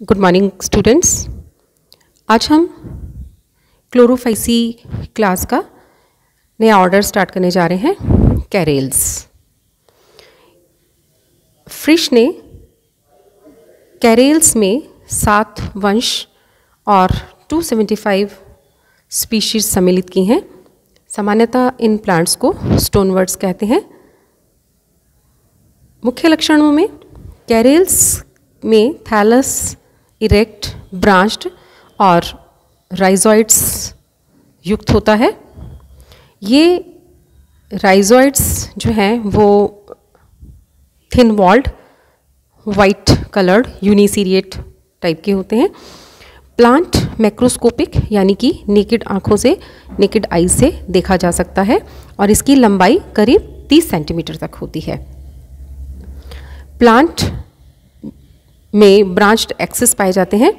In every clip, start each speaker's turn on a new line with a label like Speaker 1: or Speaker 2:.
Speaker 1: Good morning students. आज हम Chlorophyceae class का नया ऑर्डर स्टार्ट करने जा रहे हैं, कैरेल्स। फ्रिश ने कैरेल्स में 7 वंश और 275 स्पीशीज सम्मिलित की हैं। सामान्यतः इन प्लांट्स को स्टोनवर्ड्स कहते हैं। मुख्य लक्षणों में कैरेल्स में थैलस इरेक्ट, ब्रांच्ड और राइजोइड्स युक्त होता है। ये राइजोइड्स जो हैं वो thin walled, white coloured, uniseriate type के होते हैं। प्लांट मैक्रोस्कोपिक यानी कि नेकेड आँखों से, नेकेड आई से देखा जा सकता है और इसकी लंबाई करीब 30 सेंटीमीटर तक होती है। प्लांट में ब्रांच्ड एक्सिस पाए जाते हैं।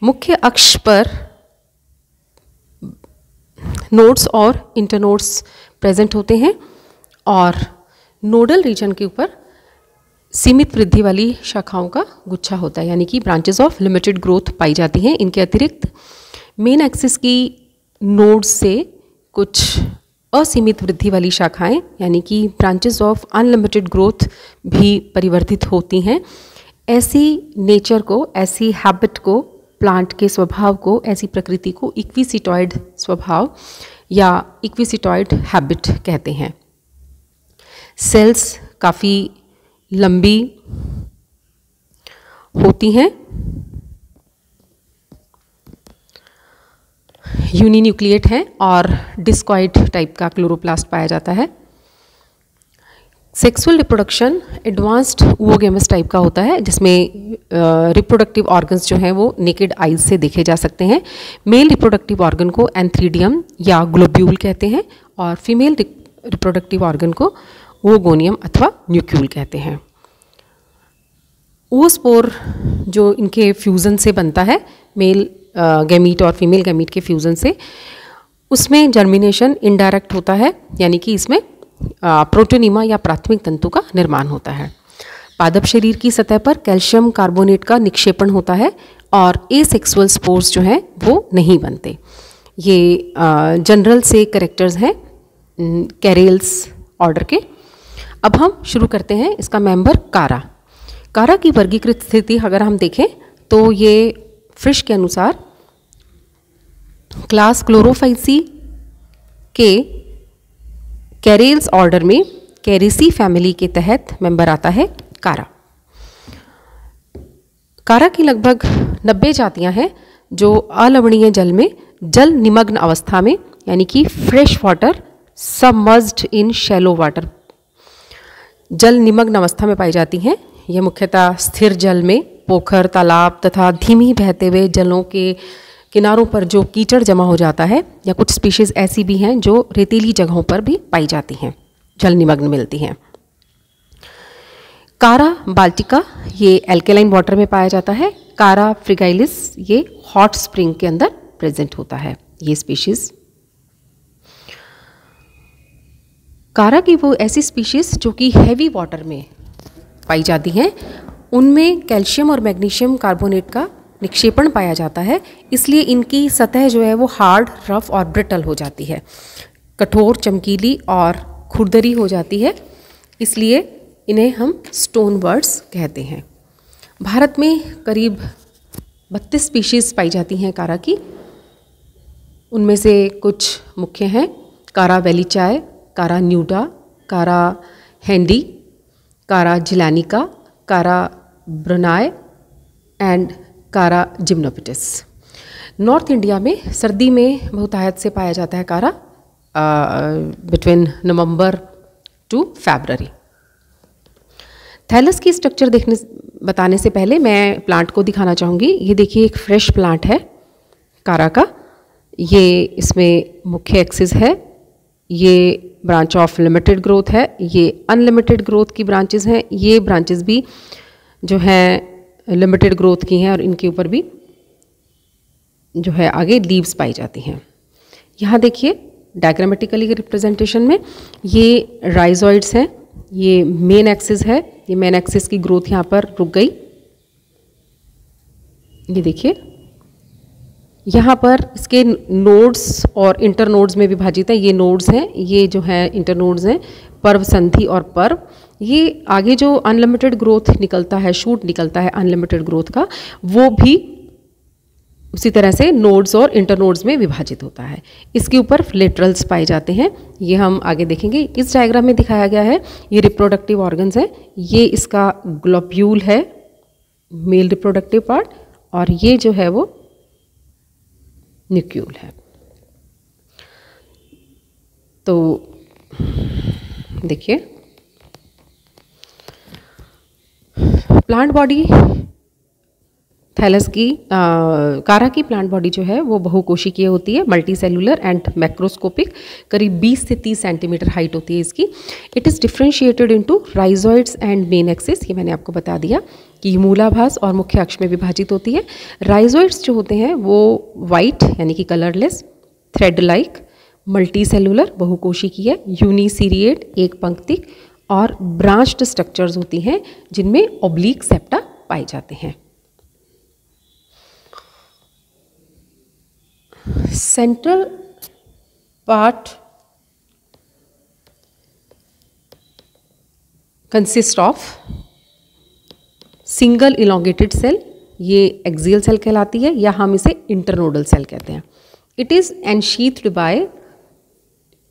Speaker 1: मुख्य अक्ष पर नोड्स और इंटरनोड्स प्रेजेंट होते हैं और नोडल रीजन के ऊपर सीमित वृद्धि वाली शाखाओं का गुच्छा होता है, यानी कि ब्रांचेस ऑफ लिमिटेड ग्रोथ पाई जाती हैं। इनके अतिरिक्त मेन एक्सिस की नोड्स से कुछ असीमित वृद्धि वाली शाखाएं यानी कि ब्रांचेस ऑफ अनलिमिटेड ग्रोथ भी परिवर्तित होती हैं। ऐसी नेचर को, ऐसी हैबिट को, प्लांट के स्वभाव को, ऐसी प्रकृति को इक्विसिटॉइड स्वभाव या इक्विसिटॉइड हैबिट कहते हैं। सेल्स काफ़ी लंबी होती हैं, यूनिन्यूक्लिएट हैं और डिस्कॉइड टाइप का क्लोरोप्लास्ट पाया जाता है। सेक्सुअल रिप्रोडक्शन एडवांस्ड ओवोगेमस टाइप का होता है, जिसमें रिप्रोडक्टिव ऑर्गन्स जो हैं वो नेकेड आइज से देखे जा सकते हैं। मेल रिप्रोडक्टिव ऑर्गन को एंथ्रीडियम या ग्लोब्यूल कहते हैं और फीमेल रिप्रोडक्टिव ऑर्गन को ओगोनियम अथवा न्यूक्यूल कहते हैं। ओस्पोर जो इनके फ्यूज़न से बनता है, मेल गैमीट और फीमेल गैमीट के फ्यूज़न से, उसमें जर्मिनेशन इनडायरेक्ट होता है, यानी कि इसमें प्रोटोनीमा या प्राथमिक तंतु का निर्माण होता है। पादप शरीर की सतह पर कैल्शियम कार्बोनेट का निक्षेपण होता है और एसेक्सुअल स्पोर्स जो हैं वो नहीं बनते। ये जनरल से कैरेक्टर्स हैं कैरेल्स ऑर्डर के। अब हम शुरू करते हैं इसका मेंबर कारा। कारा की वर्गीकृत स्थिति अगर हम देखें तो ये फ्रिश के अनुसार क्लास क्लोरोफाइसी के कैरेल्स ऑर्डर में कैरेसी फैमिली के तहत मेंबर आता है कारा। कारा की लगभग 90 जातियां हैं जो अलवणीय जल में, जल निमग्न अवस्था में, यानी कि फ्रेश वाटर सबमर्ज्ड इन शैलो वाटर, जल निमग्न अवस्था में पाई जाती हैं। यह मुख्यतः स्थिर जल में, पोखर, तालाब तथा धीमी बहते हुए जलों के किनारों पर जो कीचड़ जमा हो जाता है, या कुछ स्पीशीज़ ऐसी भी हैं जो रेतीली जगहों पर भी पाई जाती हैं, जल निमग्न मिलती हैं। कारा बाल्टिका ये एल्केलाइन वाटर में पाया जाता है। कारा फ्रिगाइलिस ये हॉट स्प्रिंग के अंदर प्रेजेंट होता है। ये स्पीशीज़ कारा की वो ऐसी स्पीशीज़ जो कि हैवी वाटर में पाई जाती हैं, उनमें कैल्शियम और मैग्नीशियम कार्बोनेट का निक्षेपण पाया जाता है। इसलिए इनकी सतह जो है वो हार्ड, रफ और ब्रिटल हो जाती है, कठोर, चमकीली और खुरदरी हो जाती है। इसलिए इन्हें हम स्टोनवर्ड्स कहते हैं। भारत में करीब 32 स्पीशीज़ पाई जाती हैं कारा की। उनमें से कुछ मुख्य हैं कारा वेलिचाय, कारा न्यूडा, कारा हैंडी, कारा जिलानिका, कारा ब्रुनाय एंड कारा जिम्नोपिटिस। नॉर्थ इंडिया में सर्दी में बहुतायत से पाया जाता है Chara, between November to February. Thallus की स्ट्रक्चर बताने से पहले मैं प्लांट को दिखाना चाहूँगी। ये देखिए एक फ्रेश प्लांट है कारा का। ये इसमें मुख्य एक्सिस है, ये ब्रांच ऑफ लिमिटेड ग्रोथ है, ये अनलिमिटेड ग्रोथ की ब्रांचेस हैं। ये ब्रांचेस भी जो हैं लिमिटेड ग्रोथ की हैं और इनके ऊपर भी जो है आगे लीव्स पाई जाती हैं। यहाँ देखिए डायग्रामेटिकली रिप्रेजेंटेशन में ये राइजोइड्स हैं, ये मेन एक्सिस है, ये मेन एक्सिस की ग्रोथ यहाँ पर रुक गई। ये देखिए यहाँ पर इसके नोड्स और इंटरनोड्स में विभाजित है। ये नोड्स हैं, ये जो है इंटरनोड्स हैं, पर्व, संधि और पर्व। ये आगे जो अनलिमिटेड ग्रोथ निकलता है, शूट निकलता है अनलिमिटेड ग्रोथ का, वो भी उसी तरह से नोड्स और इंटरनोड्स में विभाजित होता है। इसके ऊपर लेटरल्स पाए जाते हैं, ये हम आगे देखेंगे। इस डायग्राम में दिखाया गया है, ये रिप्रोडक्टिव ऑर्गन्स है। ये इसका ग्लोब्यूल है, मेल रिप्रोडक्टिव पार्ट, और ये जो है वो न्यूक्यूल है। तो देखिए प्लांट बॉडी, थैलस की कारा की प्लांट बॉडी जो है वो बहुकोशिकीय होती है, मल्टी सेलुलर एंड मैक्रोस्कोपिक, करीब 20 से 30 सेंटीमीटर हाइट होती है इसकी। It is differentiated into rhizoids and main axis. ये मैंने आपको बता दिया कि मूलाभास और मुख्य अक्ष में विभाजित होती है। राइजोइड्स जो होते हैं वो वाइट यानी कि colourless, thread like, multi cellular बहुकोशिकीय, यूनिसीरिएट एक पंक्तिक, और ब्रांच्ड स्ट्रक्चर्स होती हैं जिनमें ओब्लिक सेप्टा पाए जाते हैं। Central part consist of single elongated cell, ये एक्सियल सेल कहलाती है, या हम इसे इंटरनोडल सेल कहते हैं। It is ensheathed by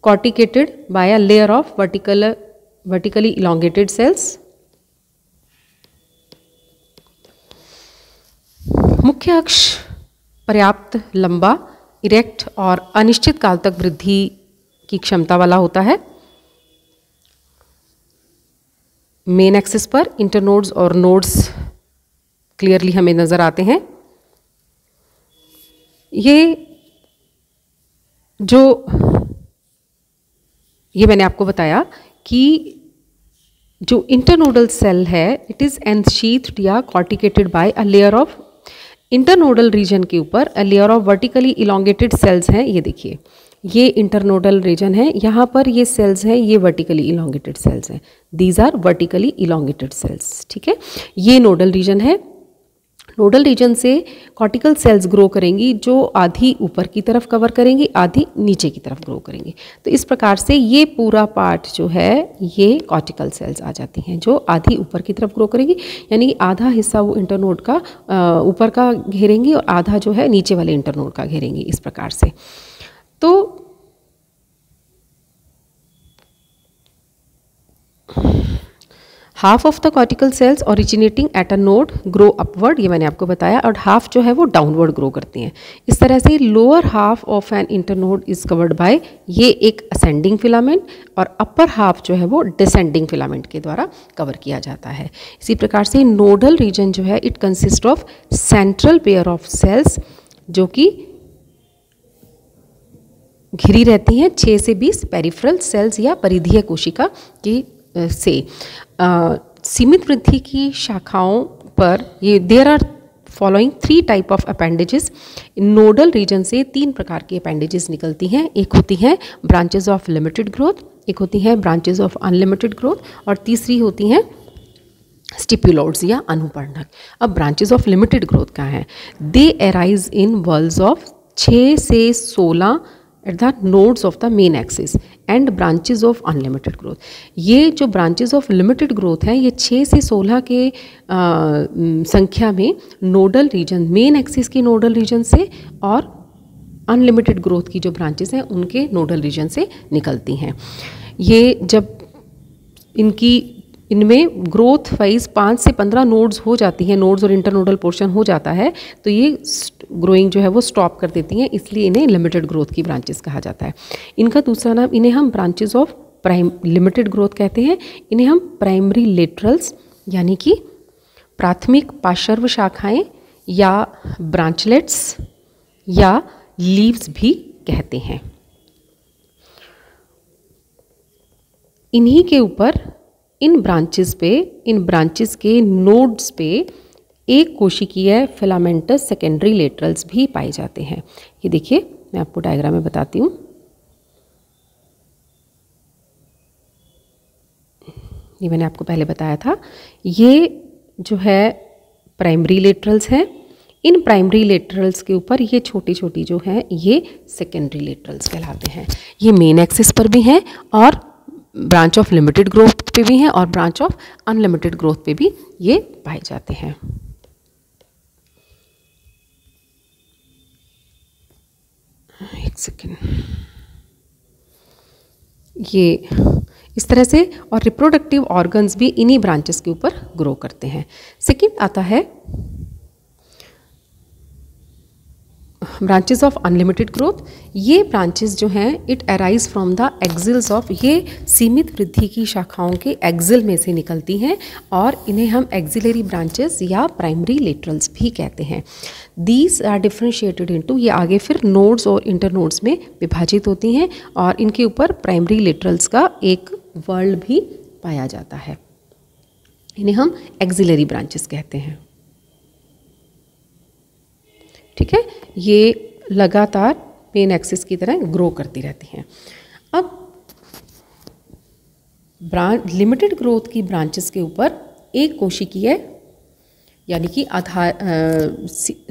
Speaker 1: corticated by a layer of vertically elongated cells. मुख्य अक्ष पर्याप्त लंबा, इरेक्ट और अनिश्चित काल तक वृद्धि की क्षमता वाला होता है। मेन एक्सिस पर इंटरनोड्स और नोड्स क्लियरली हमें नजर आते हैं। ये मैंने आपको बताया कि जो इंटरनोडल सेल है, इट इज एनशीथ्ड या corticated by a layer of, internodal region के ऊपर a layer of vertically elongated cells हैं। ये देखिए, ये इंटरनोडल रीजन है, यहाँ पर ये सेल्स हैं, ये वर्टिकली इलोंगेटेड सेल्स हैं। These are vertically elongated cells, ठीक है। ये नोडल रीजन है। नोडल रीजन से कॉर्टिकल सेल्स ग्रो करेंगी, जो आधी ऊपर की तरफ कवर करेंगी, आधी नीचे की तरफ ग्रो करेंगी। तो इस प्रकार से ये पूरा पार्ट जो है, ये कॉर्टिकल सेल्स आ जाती हैं जो आधी ऊपर की तरफ ग्रो करेंगी, यानी आधा हिस्सा वो इंटरनोड का ऊपर का घेरेंगी और आधा जो है नीचे वाले इंटरनोड का घेरेंगी, इस प्रकार से। तो half of the cortical cells originating at a node grow upward, ये मैंने आपको बताया, और हाफ जो है वो डाउनवर्ड ग्रो करती हैं। इस तरह से lower half of an internode is covered by, ये एक असेंडिंग फिलामेंट, और अपर हाफ जो है वो डिसेंडिंग फिलामेंट के द्वारा कवर किया जाता है। इसी प्रकार से नोडल रीजन जो है, it consist of central pair of cells, जो कि घिरी रहती हैं 6 से 20 पेरिफेरल सेल्स या परिधीय कोशिका की से। सीमित वृद्धि की शाखाओं पर ये there are following 3 type of appendages. Nodal region से 3 प्रकार की अपेंडेजेस निकलती हैं। एक होती हैं ब्रांचेस ऑफ लिमिटेड ग्रोथ, एक होती हैं ब्रांचेस ऑफ अनलिमिटेड ग्रोथ, और तीसरी होती हैं स्टिप्यूलोड्स या अनुपर्णक। अब ब्रांचेस ऑफ लिमिटेड ग्रोथ क्या हैं? दे अराइज इन वर्ल्स ऑफ 6 से 16 at the nodes of the main axis and branches of unlimited growth. ये जो ब्रांचेज ऑफ लिमिटेड ग्रोथ हैं, ये 6 से 16 के संख्या में नोडल रीजन, मेन एक्सिस की नोडल रीजन से और अनलिमिटेड ग्रोथ की जो ब्रांचेस हैं उनके नोडल रीजन से निकलती हैं। ये जब इनमें ग्रोथ वाइज 5 से 15 नोड्स हो जाती हैं, नोड्स और इंटरनोडल पोर्शन हो जाता है, तो ये ग्रोइंग जो है वो स्टॉप कर देती हैं, इसलिए इन्हें लिमिटेड ग्रोथ की ब्रांचेस कहा जाता है। इनका दूसरा नाम, इन्हें हम ब्रांचेस ऑफ लिमिटेड ग्रोथ कहते हैं। इन्हें हम प्राइमरी लेटरल्स यानी कि प्राथमिक पार्श्व शाखाएं या ब्रांचलेट्स या लीव्स भी कहते हैं। इन्हीं के ऊपर इन ब्रांचेस के नोड्स पे एक कोशिकीय फिलामेंटस सेकेंडरी लेटरल्स भी पाए जाते हैं। ये देखिए, मैं आपको डायग्राम में बताती हूँ। ये मैंने आपको पहले बताया था, ये जो है प्राइमरी लेटरल्स हैं। इन प्राइमरी लेटरल्स के ऊपर ये छोटी छोटी जो है ये सेकेंडरी लेटरल्स कहलाते हैं। ये मेन एक्सिस पर भी हैं और ब्रांच ऑफ लिमिटेड ग्रोथ पे भी हैं और ब्रांच ऑफ अनलिमिटेड ग्रोथ पे भी ये पाए जाते हैं। एक सेकेंड, ये इस तरह से, और रिप्रोडक्टिव ऑर्गन्स भी इन्हीं ब्रांचेस के ऊपर ग्रो करते हैं। सेकेंड आता है ब्रांचेस ऑफ अनलिमिटेड ग्रोथ। ये ब्रांचेस जो हैं it arise from the exiles of, ये सीमित वृद्धि की शाखाओं के एक्सिल में से निकलती हैं और इन्हें हम एक्सिलरी ब्रांचेस या प्राइमरी लेटरल्स भी कहते हैं। दीज आर डिफ्रेंशिएटेड इनटू, ये आगे फिर नोड्स और इंटरनोड्स में विभाजित होती हैं और इनके ऊपर प्राइमरी लेटरल्स का एक वर्ल्ड भी पाया जाता है। इन्हें हम एक्सिलरी ब्रांचेस कहते हैं। ठीक है, ये लगातार मेन एक्सिस की तरह ग्रो करती रहती हैं। अब लिमिटेड ग्रोथ की ब्रांचेस के ऊपर एक कोशिकीय यानी कि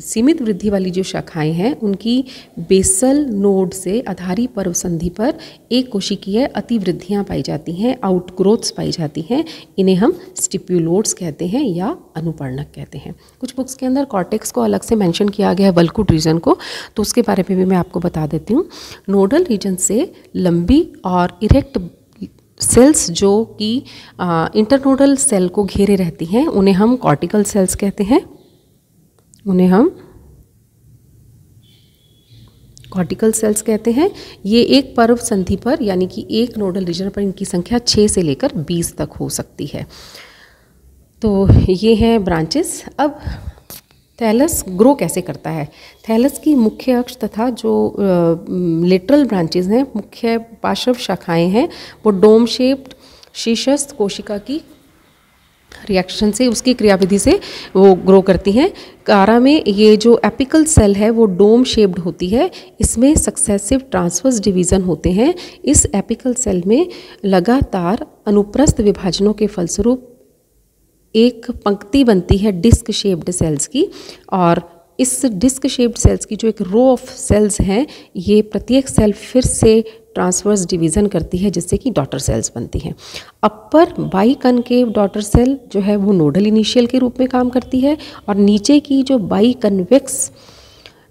Speaker 1: सीमित वृद्धि वाली जो शाखाएं हैं उनकी बेसल नोड से आधारी पर्व संधि पर एक कोशिकीय अतिवृद्धियां पाई जाती हैं, आउटग्रोथ्स पाई जाती हैं। इन्हें हम स्टिप्यूलोड्स कहते हैं या अनुपर्णक कहते हैं। कुछ बुक्स के अंदर कॉर्टेक्स को अलग से मेंशन किया गया है, वल्कुट रीजन को, तो उसके बारे में भी मैं आपको बता देती हूँ। नोडल रीजन से लंबी और इरेक्ट सेल्स जो कि इंटरनोडल सेल को घेरे रहती हैं उन्हें हम कॉर्टिकल सेल्स कहते हैं। उन्हें हम कॉर्टिकल सेल्स कहते हैं। ये एक पर्व संधि पर यानी कि एक नोडल रीजन पर इनकी संख्या 6 से लेकर 20 तक हो सकती है। तो ये हैं ब्रांचेस। अब थैलस ग्रो कैसे करता है? थैलस की मुख्य अक्ष तथा जो लेटरल ब्रांचेस हैं, मुख्य पार्श्व शाखाएं हैं, वो डोम शेप्ड शीर्षस्थ कोशिका की रिएक्शन से, उसकी क्रियाविधि से वो ग्रो करती हैं। कारा में ये जो एपिकल सेल है वो डोम शेप्ड होती है। इसमें सक्सेसिव ट्रांसवर्स डिवीज़न होते हैं। इस एपिकल सेल में लगातार अनुप्रस्थ विभाजनों के फलस्वरूप एक पंक्ति बनती है डिस्क शेप्ड सेल्स की, और इस डिस्क शेप्ड सेल्स की जो एक रो ऑफ सेल्स हैं, ये प्रत्येक सेल फिर से ट्रांसवर्स डिवीज़न करती है जिससे कि डॉटर सेल्स बनती हैं। अपर बाई कनकेव डॉटर सेल जो है वो नोडल इनिशियल के रूप में काम करती है और नीचे की जो बाई कन्वेक्स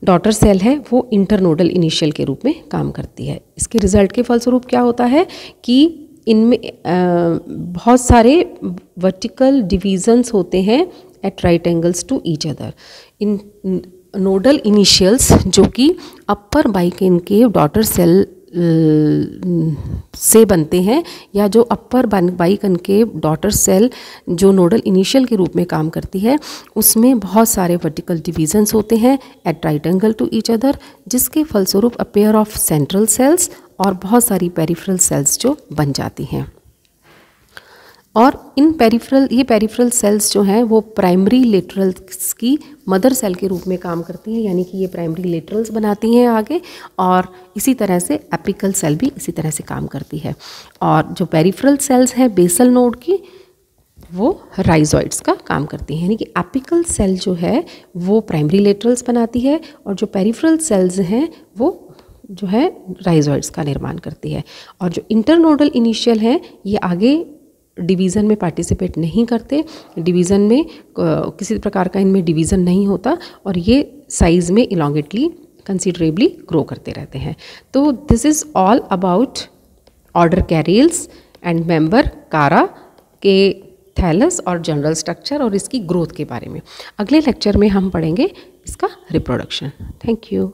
Speaker 1: डॉटर सेल है वो इंटरनोडल इनिशियल के रूप में काम करती है। इसके रिजल्ट के फलस्वरूप क्या होता है कि इनमें बहुत सारे वर्टिकल डिवीजन्स होते हैं at right angles to each other. इन नोडल इनिशियल्स जो कि अपर बाइकनकेव डॉटर सेल से बनते हैं, या जो अपर बाइकनकेव डॉटर सेल जो नोडल इनिशियल के रूप में काम करती है, उसमें बहुत सारे वर्टिकल डिवीजन्स होते हैं at right angle to each other, जिसके फलस्वरूप a pair of central cells और बहुत सारी पेरिफेरल सेल्स जो बन जाती हैं। और इन पेरिफेरल सेल्स जो हैं वो प्राइमरी लेटरल्स की मदर सेल के रूप में काम करती हैं, यानी कि ये प्राइमरी लेटरल्स बनाती हैं आगे, और इसी तरह से एपिकल सेल भी इसी तरह से काम करती है। और जो पेरिफेरल सेल्स हैं बेसल नोड की, वो राइजोइड्स का काम करती हैं, यानी कि एपिकल सेल जो है वो प्राइमरी लेटरल्स बनाती है और जो पेरिफेरल सेल्स हैं वो जो है राइजोइड्स का निर्माण करती है। और जो इंटरनोडल इनिशियल हैं ये आगे डिवीज़न में पार्टिसिपेट नहीं करते, डिवीज़न में किसी प्रकार का इनमें डिवीज़न नहीं होता और ये साइज़ में इलोंगेटली कंसिडरेबली ग्रो करते रहते हैं। तो this is all about order Charales and member Chara के थैलस और जनरल स्ट्रक्चर और इसकी ग्रोथ के बारे में। अगले लेक्चर में हम पढ़ेंगे इसका रिप्रोडक्शन। Thank you.